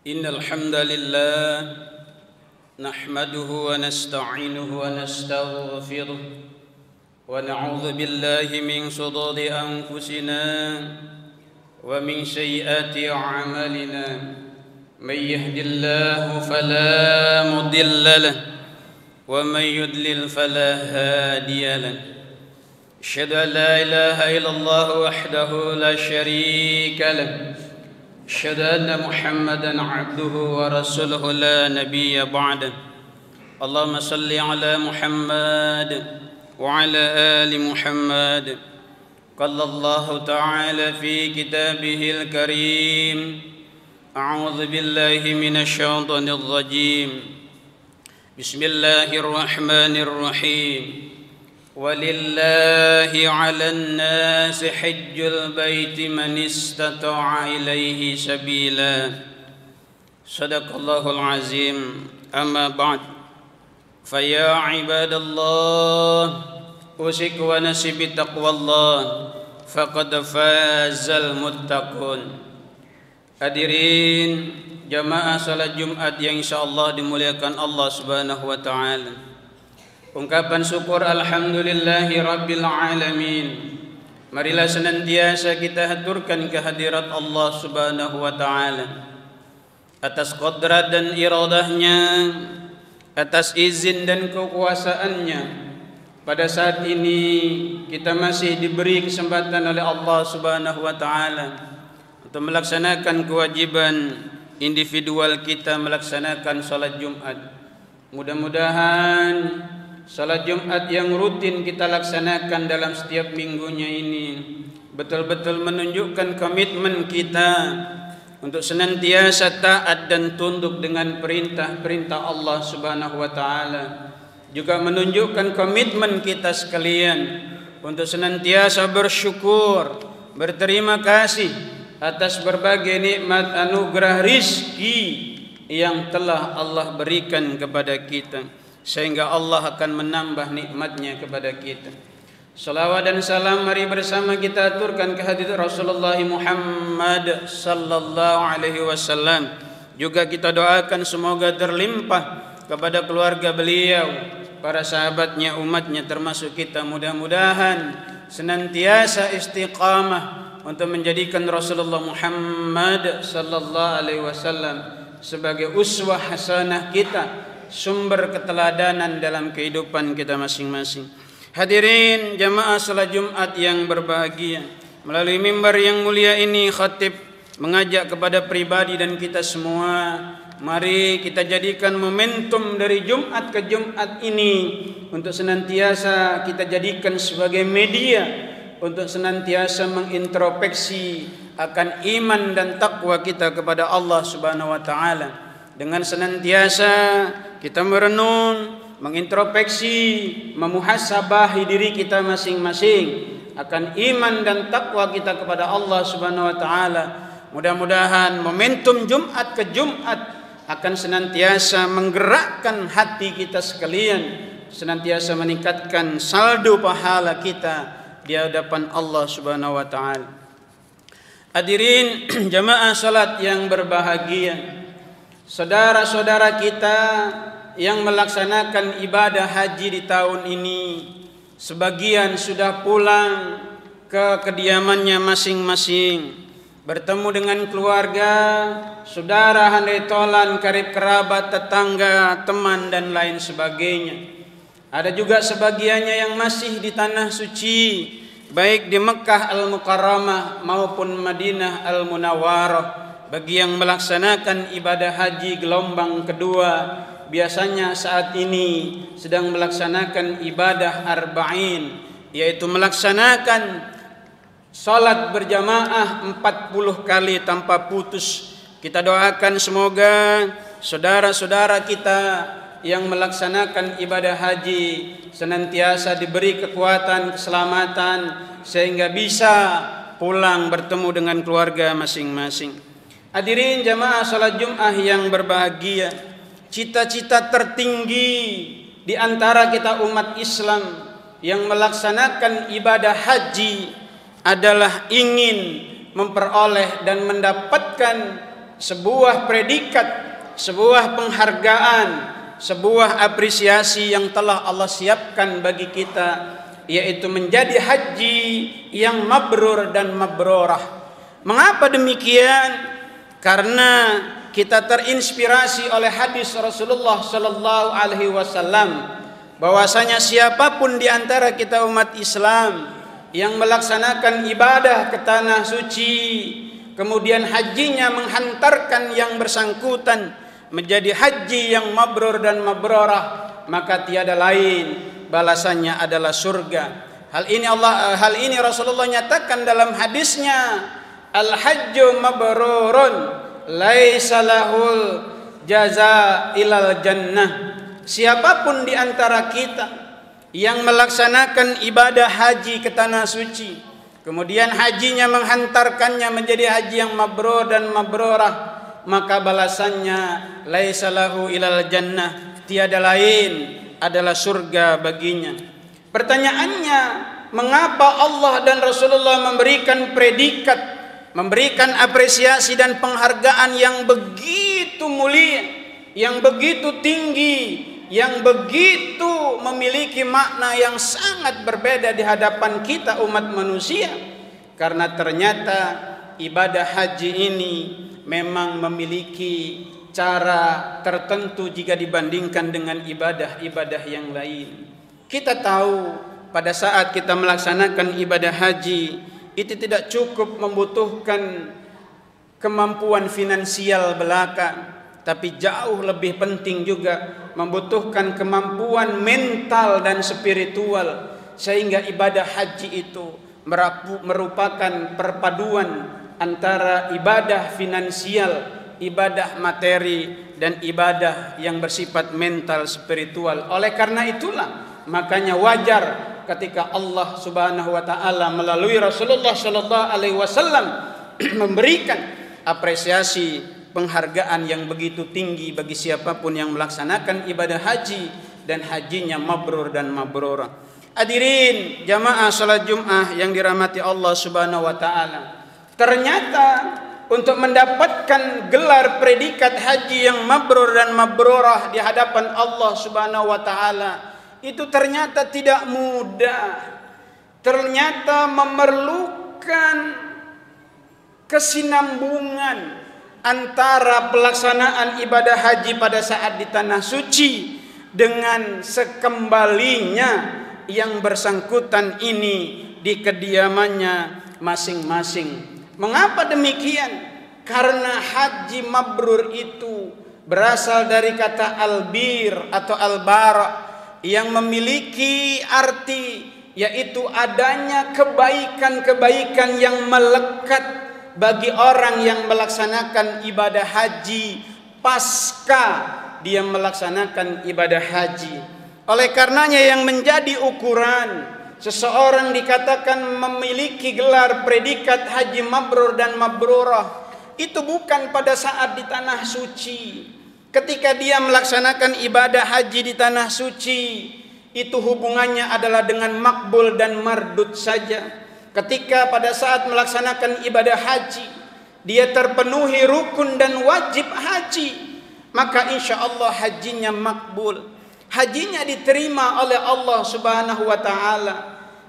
إن الحمد لله نحمده ونستعينه ونستغفره ونعوذ بالله من شرور أنفسنا ومن سيئات أعمالنا من يهد الله فلا مضل له ومن يضلل فلا هادي له أشهد أن لا إله إلا الله وحده لا شريك له أشهد أن محمدا عبده ورسوله لا نبي بعده اللهم صل على محمد وعلى آل محمد قال الله تعالى في كتابه الكريم أعوذ بالله من الشيطان الرجيم بسم الله الرحمن الرحيم ولله على الناس حج البيت من استطاع إليه سبيلا صدق الله العظيم أما بعد فيا عباد الله أوصيكم ونفسي بتقوى الله فقد فاز المتقون. Hadirin jamaah salat Jumat yang insyaallah dimuliakan Allah Subhanahu wa taala. Ungkapan syukur alhamdulillahi rabbil alamin. Marilah senantiasa kita haturkan kehadirat Allah Subhanahu wa taala atas qudrat dan iradahnya, atas izin dan kekuasaannya. Pada saat ini kita masih diberi kesempatan oleh Allah Subhanahu wa taala untuk melaksanakan kewajiban individual kita melaksanakan salat Jumat. Mudah-mudahan salat Jumat yang rutin kita laksanakan dalam setiap minggunya ini betul-betul menunjukkan komitmen kita untuk senantiasa taat dan tunduk dengan perintah-perintah Allah Subhanahu wa taala. Juga menunjukkan komitmen kita sekalian untuk senantiasa bersyukur, berterima kasih atas berbagai nikmat anugerah rizki yang telah Allah berikan kepada kita, sehingga Allah akan menambah nikmatnya kepada kita. Salawat dan salam mari bersama kita aturkan kehadirat Rasulullah Muhammad sallallahu alaihi wasallam. Juga kita doakan semoga terlimpah kepada keluarga beliau, para sahabatnya, umatnya termasuk kita. Mudah-mudahan senantiasa istiqamah untuk menjadikan Rasulullah Muhammad sallallahu alaihi wasallam sebagai uswah hasanah kita, sumber keteladanan dalam kehidupan kita masing-masing. Hadirin jamaah salat Jumat yang berbahagia, melalui mimbar yang mulia ini khatib mengajak kepada pribadi dan kita semua, mari kita jadikan momentum dari Jumat ke Jumat ini untuk senantiasa kita jadikan sebagai media untuk senantiasa mengintrospeksi akan iman dan takwa kita kepada Allah Subhanahu wa taala. Dengan senantiasa kita merenung, mengintrospeksi, memuhasabahi diri kita masing-masing akan iman dan takwa kita kepada Allah Subhanahu wa taala. Mudah-mudahan momentum Jumat ke Jumat akan senantiasa menggerakkan hati kita sekalian, senantiasa meningkatkan saldo pahala kita di hadapan Allah Subhanahu wa taala. Hadirin jamaah salat yang berbahagia, saudara-saudara kita yang melaksanakan ibadah haji di tahun ini, sebagian sudah pulang ke kediamannya masing-masing, bertemu dengan keluarga, saudara, handai tolan, karib kerabat, tetangga, teman dan lain sebagainya. Ada juga sebagiannya yang masih di tanah suci, baik di Mekah Al-Mukarramah maupun Madinah Al-Munawwarah. Bagi yang melaksanakan ibadah haji gelombang kedua, biasanya saat ini sedang melaksanakan ibadah arba'in, yaitu melaksanakan salat berjamaah 40 kali tanpa putus. Kita doakan semoga saudara-saudara kita yang melaksanakan ibadah haji senantiasa diberi kekuatan, keselamatan, sehingga bisa pulang bertemu dengan keluarga masing-masing. Hadirin jamaah salat Jumat yang berbahagia, cita-cita tertinggi di antara kita umat Islam yang melaksanakan ibadah haji adalah ingin memperoleh dan mendapatkan sebuah predikat, sebuah penghargaan, sebuah apresiasi yang telah Allah siapkan bagi kita, yaitu menjadi haji yang mabrur dan mabrurah. Mengapa demikian? Karena kita terinspirasi oleh hadis Rasulullah sallallahu alaihi wasallam bahwasanya siapapun di antara kita umat Islam yang melaksanakan ibadah ke tanah suci, kemudian hajinya menghantarkan yang bersangkutan menjadi haji yang mabrur dan mabrurah, maka tiada lain balasannya adalah surga. Hal ini Rasulullah nyatakan dalam hadisnya, al-hajju mabrurun laisa lahul jaza ilal jannah. Siapapun di antara kita yang melaksanakan ibadah haji ke tanah suci, kemudian hajinya menghantarkannya menjadi haji yang mabrur dan mabrurah, maka balasannya laisa lahu ilal jannah, tiada lain adalah surga baginya. Pertanyaannya, mengapa Allah dan Rasulullah memberikan predikat, memberikan apresiasi dan penghargaan yang begitu mulia, yang begitu tinggi, yang begitu memiliki makna yang sangat berbeda di hadapan kita umat manusia? Karena ternyata ibadah haji ini memang memiliki cara tertentu jika dibandingkan dengan ibadah-ibadah yang lain. Kita tahu pada saat kita melaksanakan ibadah haji itu tidak cukup membutuhkan kemampuan finansial belaka, tapi jauh lebih penting juga membutuhkan kemampuan mental dan spiritual, sehingga ibadah haji itu merupakan perpaduan antara ibadah finansial, ibadah materi, dan ibadah yang bersifat mental spiritual. Oleh karena itulah makanya wajar ketika Allah Subhanahu wa taala melalui Rasulullah sallallahu alaihi wasallam memberikan apresiasi, penghargaan yang begitu tinggi bagi siapapun yang melaksanakan ibadah haji dan hajinya mabrur dan mabrurah. Hadirin jamaah salat Jumat yang dirahmati Allah Subhanahu wa taala, ternyata untuk mendapatkan gelar predikat haji yang mabrur dan mabrurah di hadapan Allah Subhanahu wa taala itu ternyata tidak mudah. Ternyata memerlukan kesinambungan antara pelaksanaan ibadah haji pada saat di tanah suci dengan sekembalinya yang bersangkutan ini di kediamannya masing-masing. Mengapa demikian? Karena haji mabrur itu berasal dari kata albir atau albara yang memiliki arti yaitu adanya kebaikan-kebaikan yang melekat bagi orang yang melaksanakan ibadah haji pasca dia melaksanakan ibadah haji. Oleh karenanya yang menjadi ukuran seseorang dikatakan memiliki gelar predikat haji mabrur dan mabrurah itu bukan pada saat di tanah suci. Ketika dia melaksanakan ibadah haji di tanah suci, itu hubungannya adalah dengan makbul dan mardud saja. Ketika pada saat melaksanakan ibadah haji, dia terpenuhi rukun dan wajib haji, maka insya Allah hajinya makbul, hajinya diterima oleh Allah Subhanahu wa ta'ala.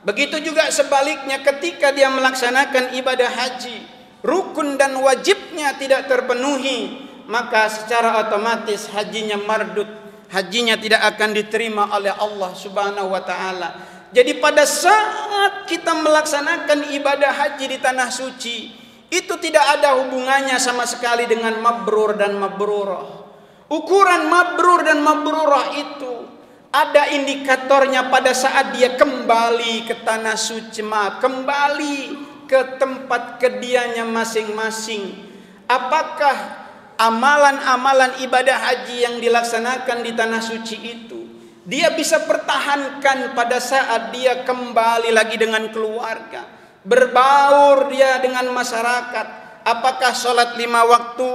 Begitu juga sebaliknya, ketika dia melaksanakan ibadah haji, rukun dan wajibnya tidak terpenuhi, maka secara otomatis hajinya mardud, hajinya tidak akan diterima oleh Allah Subhanahu wa ta'ala. Jadi pada saat kita melaksanakan ibadah haji di tanah suci, itu tidak ada hubungannya sama sekali dengan mabrur dan mabrurah. Ukuran mabrur dan mabrurah itu ada indikatornya pada saat dia kembali ke tanah suci, kembali ke tempat kediamannya masing-masing. Apakah amalan-amalan ibadah haji yang dilaksanakan di tanah suci itu dia bisa pertahankan pada saat dia kembali lagi dengan keluarga, berbaur dia dengan masyarakat? Apakah sholat 5 waktu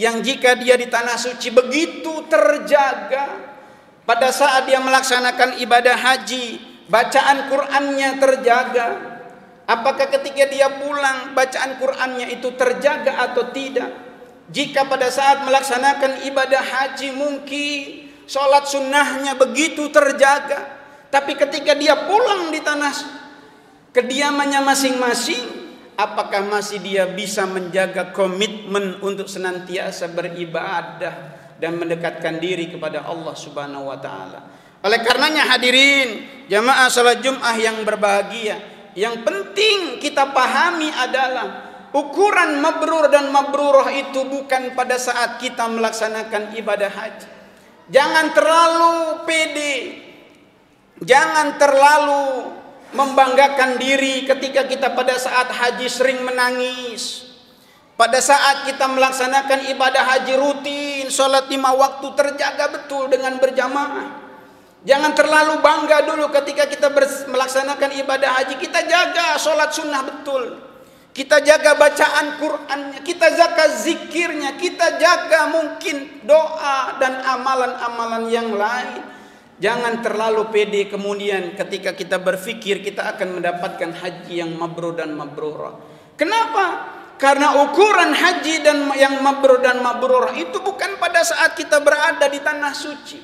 yang jika dia di tanah suci begitu terjaga, pada saat dia melaksanakan ibadah haji bacaan Qur'annya terjaga? Apakah ketika dia pulang bacaan Qur'annya itu terjaga atau tidak? Jika pada saat melaksanakan ibadah haji mungkin sholat sunnahnya begitu terjaga, tapi ketika dia pulang di tanah kediamannya masing-masing, apakah masih dia bisa menjaga komitmen untuk senantiasa beribadah dan mendekatkan diri kepada Allah Subhanahu wa taala? Oleh karenanya hadirin jamaah salat Jumat yang berbahagia, yang penting kita pahami adalah ukuran mabrur dan mabrurah itu bukan pada saat kita melaksanakan ibadah haji. Jangan terlalu pede, jangan terlalu membanggakan diri ketika kita pada saat haji sering menangis. Pada saat kita melaksanakan ibadah haji rutin, sholat 5 waktu terjaga betul dengan berjamaah. Jangan terlalu bangga dulu ketika kita melaksanakan ibadah haji. Kita jaga sholat sunnah betul, kita jaga bacaan Qur'annya, kita jaga zikirnya, kita jaga mungkin doa dan amalan-amalan yang lain. Jangan terlalu pede kemudian ketika kita berpikir kita akan mendapatkan haji yang mabrur dan mabrurah. Kenapa? Karena ukuran haji dan yang mabrur dan mabrurah itu bukan pada saat kita berada di tanah suci,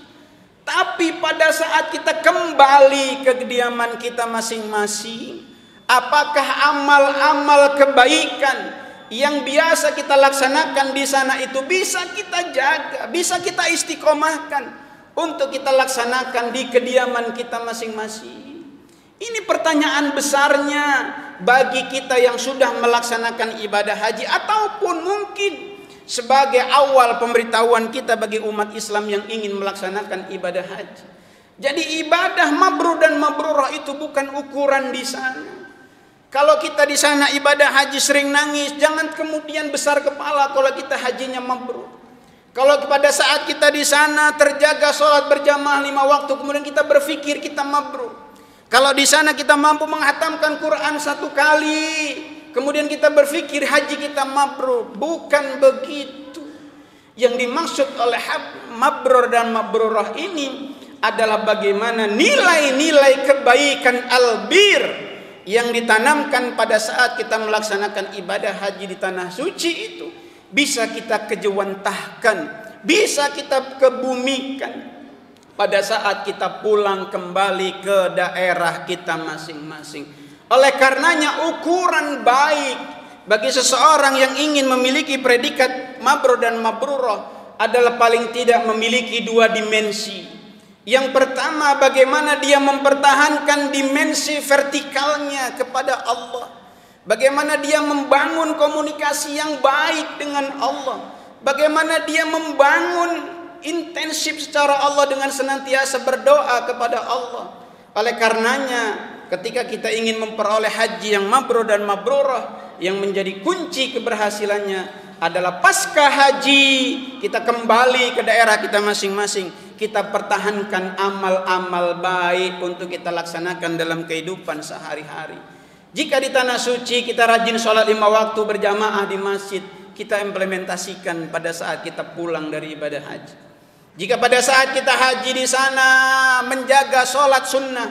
tapi pada saat kita kembali ke kediaman kita masing-masing. Apakah amal-amal kebaikan yang biasa kita laksanakan di sana itu bisa kita jaga, bisa kita istiqomahkan untuk kita laksanakan di kediaman kita masing-masing? Ini pertanyaan besarnya bagi kita yang sudah melaksanakan ibadah haji, ataupun mungkin sebagai awal pemberitahuan kita bagi umat Islam yang ingin melaksanakan ibadah haji. Jadi ibadah mabrur dan mabrurah itu bukan ukuran di sana. Kalau kita di sana ibadah haji sering nangis, jangan kemudian besar kepala kalau kita hajinya mabrur. Kalau pada saat kita di sana terjaga sholat berjamaah 5 waktu, kemudian kita berpikir kita mabrur. Kalau di sana kita mampu menghatamkan Quran 1 kali, kemudian kita berpikir haji kita mabrur. Bukan begitu. Yang dimaksud oleh mabrur dan mabrurah ini adalah bagaimana nilai-nilai kebaikan albir yang ditanamkan pada saat kita melaksanakan ibadah haji di tanah suci itu bisa kita kejewantahkan, bisa kita kebumikan pada saat kita pulang kembali ke daerah kita masing-masing. Oleh karenanya ukuran baik bagi seseorang yang ingin memiliki predikat mabrur dan mabrurah adalah paling tidak memiliki 2 dimensi. Yang pertama, bagaimana dia mempertahankan dimensi vertikalnya kepada Allah. Bagaimana dia membangun komunikasi yang baik dengan Allah. Bagaimana dia membangun intensif secara Allah dengan senantiasa berdoa kepada Allah. Oleh karenanya ketika kita ingin memperoleh haji yang mabrur dan mabrurah, yang menjadi kunci keberhasilannya adalah pasca haji kita kembali ke daerah kita masing-masing, kita pertahankan amal-amal baik untuk kita laksanakan dalam kehidupan sehari-hari. Jika di tanah suci kita rajin sholat 5 waktu berjamaah di masjid, kita implementasikan pada saat kita pulang dari ibadah haji. Jika pada saat kita haji di sana menjaga sholat sunnah,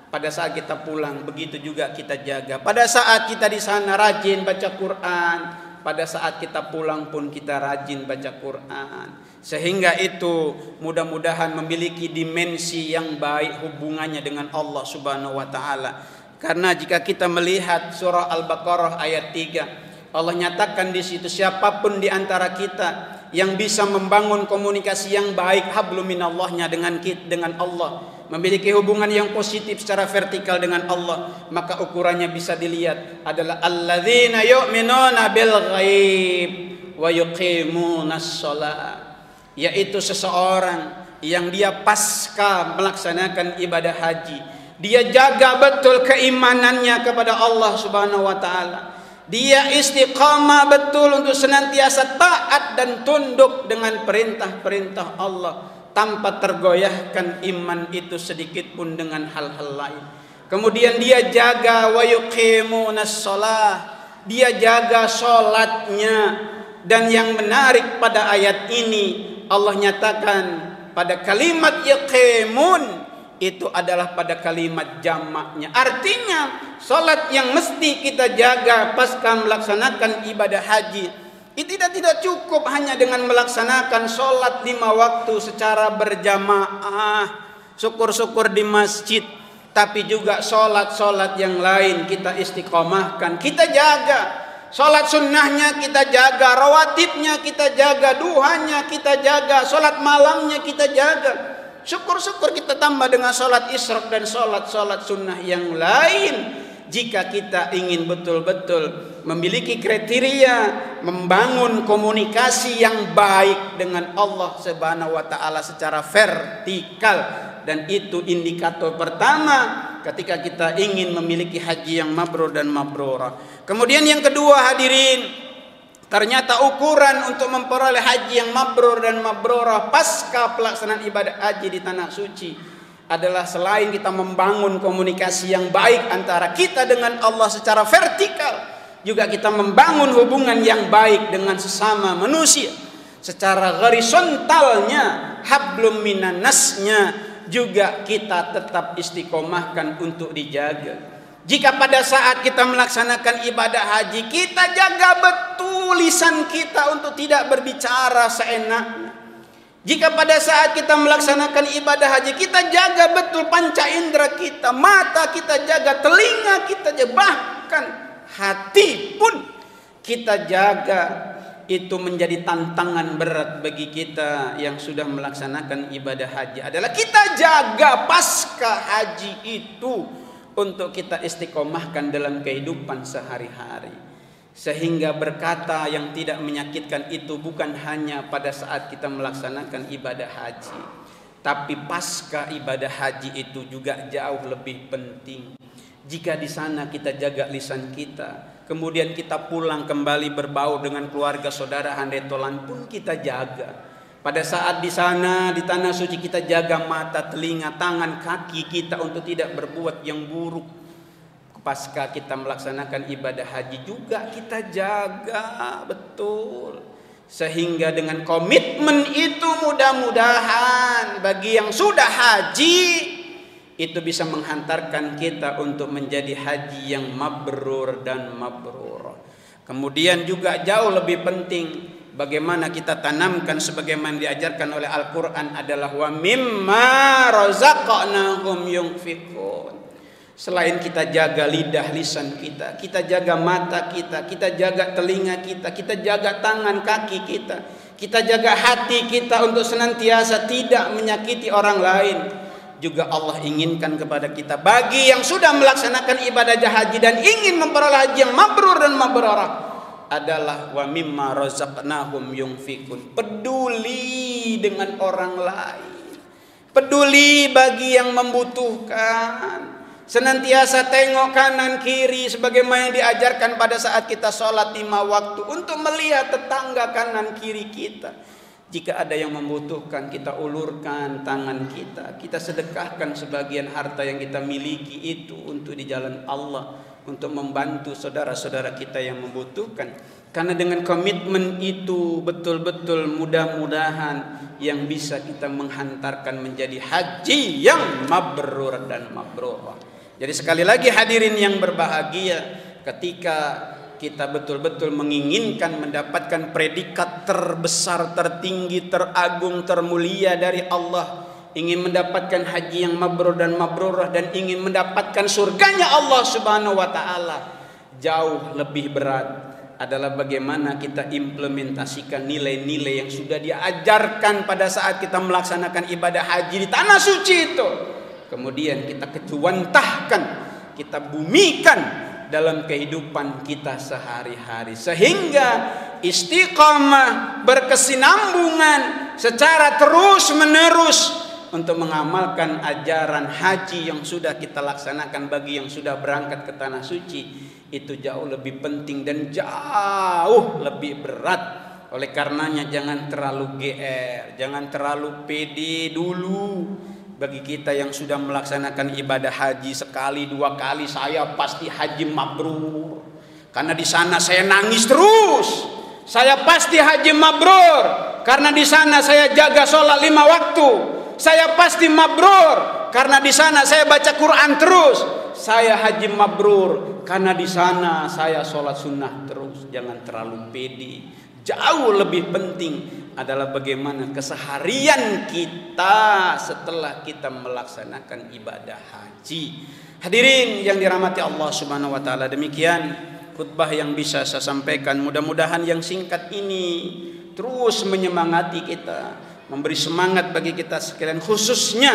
pada saat kita pulang begitu juga kita jaga. Pada saat kita di sana rajin baca Quran, pada saat kita pulang pun kita rajin baca Quran. Sehingga itu mudah-mudahan memiliki dimensi yang baik hubungannya dengan Allah Subhanahu wa taala. Karena jika kita melihat surah Al-Baqarah ayat 3, Allah nyatakan di situ siapapun di antara kita yang bisa membangun komunikasi yang baik hablum minallahnya dengan Allah, memiliki hubungan yang positif secara vertikal dengan Allah, maka ukurannya bisa dilihat adalah alladzina yu'minuna bil ghaib wa yuqimunas shalah, yaitu seseorang yang dia pasca melaksanakan ibadah haji, dia jaga betul keimanannya kepada Allah Subhanahu wa taala. Dia istiqamah betul untuk senantiasa taat dan tunduk dengan perintah-perintah Allah tanpa tergoyahkan iman itu sedikit pun dengan hal-hal lain. Kemudian dia jaga wa yuqimunas shalah, dia jaga salatnya. Dan yang menarik pada ayat ini, Allah nyatakan pada kalimat yuqimun itu adalah pada kalimat jamaknya. Artinya salat yang mesti kita jaga pasca melaksanakan ibadah haji Tidak cukup hanya dengan melaksanakan sholat 5 waktu secara berjamaah, syukur-syukur di masjid, tapi juga sholat-sholat yang lain kita istiqomahkan, kita jaga. Sholat sunnahnya kita jaga, rawatibnya kita jaga, duhanya kita jaga, sholat malamnya kita jaga. Syukur-syukur kita tambah dengan sholat isyraq dan sholat-sholat sunnah yang lain. Jika kita ingin betul-betul memiliki kriteria membangun komunikasi yang baik dengan Allah Subhanahu wa taala secara vertikal, dan itu indikator pertama ketika kita ingin memiliki haji yang mabrur dan mabrurah. Kemudian yang kedua hadirin, ternyata ukuran untuk memperoleh haji yang mabrur dan mabrurah pasca pelaksanaan ibadah haji di tanah suci adalah selain kita membangun komunikasi yang baik antara kita dengan Allah secara vertikal, juga kita membangun hubungan yang baik dengan sesama manusia. Secara horizontalnya, hablum minan nasnya juga kita tetap istiqomahkan untuk dijaga. Jika pada saat kita melaksanakan ibadah haji, kita jaga betul lisan kita untuk tidak berbicara seenaknya. Jika pada saat kita melaksanakan ibadah haji, kita jaga betul panca indera kita, mata kita jaga, telinga kita jaga, bahkan hati pun kita jaga. Itu menjadi tantangan berat bagi kita yang sudah melaksanakan ibadah haji, adalah kita jaga pasca haji itu untuk kita istiqomahkan dalam kehidupan sehari-hari. Sehingga berkata yang tidak menyakitkan itu bukan hanya pada saat kita melaksanakan ibadah haji, tapi pasca ibadah haji itu juga jauh lebih penting. Jika di sana kita jaga lisan kita, kemudian kita pulang kembali berbaur dengan keluarga, saudara, handetolan pun kita jaga. Pada saat di sana di tanah suci kita jaga mata, telinga, tangan, kaki kita untuk tidak berbuat yang buruk. Pasca kita melaksanakan ibadah haji juga kita jaga betul. Sehingga dengan komitmen itu mudah-mudahan bagi yang sudah haji itu bisa menghantarkan kita untuk menjadi haji yang mabrur dan mabrur. Kemudian juga jauh lebih penting bagaimana kita tanamkan sebagaimana diajarkan oleh Al-Quran adalah wa mimma razaqnahum yunfiqun. Selain kita jaga lidah lisan kita, kita jaga mata kita, kita jaga telinga kita, kita jaga tangan kaki kita jaga hati kita untuk senantiasa tidak menyakiti orang lain. Juga Allah inginkan kepada kita bagi yang sudah melaksanakan ibadah haji dan ingin memperoleh haji yang mabrur dan mabrurah adalah wa mimma razaqnahum yunfiqun. Peduli dengan orang lain, peduli bagi yang membutuhkan. Senantiasa tengok kanan kiri sebagaimana yang diajarkan pada saat kita sholat 5 waktu, untuk melihat tetangga kanan kiri kita. Jika ada yang membutuhkan, kita ulurkan tangan kita, kita sedekahkan sebagian harta yang kita miliki itu untuk di jalan Allah, untuk membantu saudara-saudara kita yang membutuhkan. Karena dengan komitmen itu betul-betul mudah-mudahan yang bisa kita menghantarkan menjadi haji yang mabrur dan mabrurah. Jadi sekali lagi hadirin yang berbahagia, ketika kita betul-betul menginginkan mendapatkan predikat terbesar, tertinggi, teragung, termulia dari Allah, ingin mendapatkan haji yang mabrur dan mabrurah, dan ingin mendapatkan surganya Allah Subhanahu wa taala, jauh lebih berat adalah bagaimana kita implementasikan nilai-nilai yang sudah diajarkan pada saat kita melaksanakan ibadah haji di tanah suci itu. Kemudian kita kejuantahkan, kita bumikan dalam kehidupan kita sehari-hari, sehingga istiqamah berkesinambungan secara terus-menerus untuk mengamalkan ajaran haji yang sudah kita laksanakan. Bagi yang sudah berangkat ke tanah suci itu jauh lebih penting dan jauh lebih berat. Oleh karenanya jangan terlalu GR, jangan terlalu pede dulu. Bagi kita yang sudah melaksanakan ibadah haji sekali 2 kali, saya pasti haji mabrur. Karena di sana saya nangis terus. Saya pasti haji mabrur karena di sana saya jaga sholat 5 waktu. Saya pasti mabrur karena di sana saya baca Quran terus. Saya haji mabrur karena di sana saya sholat sunnah terus. Jangan terlalu pede, Jauh lebih penting adalah bagaimana keseharian kita setelah kita melaksanakan ibadah haji. Hadirin yang dirahmati Allah Subhanahu wa taala, demikian khutbah yang bisa saya sampaikan. Mudah-mudahan yang singkat ini terus menyemangati kita, memberi semangat bagi kita sekalian, khususnya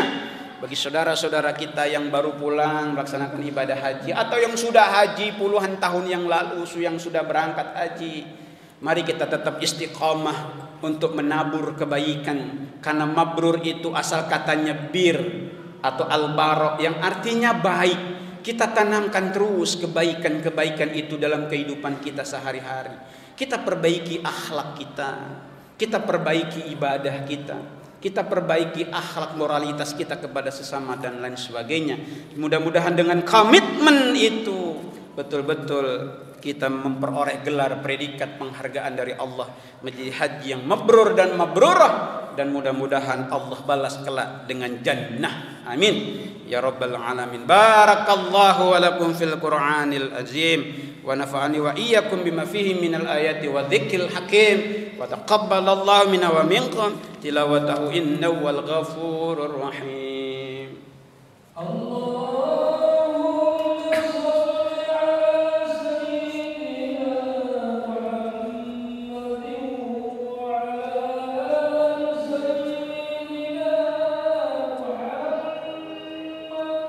bagi saudara-saudara kita yang baru pulang melaksanakan ibadah haji atau yang sudah haji puluhan tahun yang lalu, yang sudah berangkat haji. Mari kita tetap istiqomah untuk menabur kebaikan, karena mabrur itu asal katanya bir atau al-barok yang artinya baik. Kita tanamkan terus kebaikan-kebaikan itu dalam kehidupan kita sehari-hari. Kita perbaiki akhlak kita perbaiki ibadah kita perbaiki akhlak moralitas kita kepada sesama dan lain sebagainya. Mudah-mudahan dengan komitmen itu betul-betul kita memperoleh gelar predikat penghargaan dari Allah menjadi haji yang mabrur dan mabrurah, dan mudah-mudahan Allah balas kelak dengan jannah. Amin ya rabbal alamin. Barakallahu wa lakum fil Qur'anil azim wa nafa'ani wa iyyakum bima fihi minal ayati wa dzikril hakim wa taqabbalallahu minna wa minkum tilawatahu innahu wal ghafurur rahim. Allah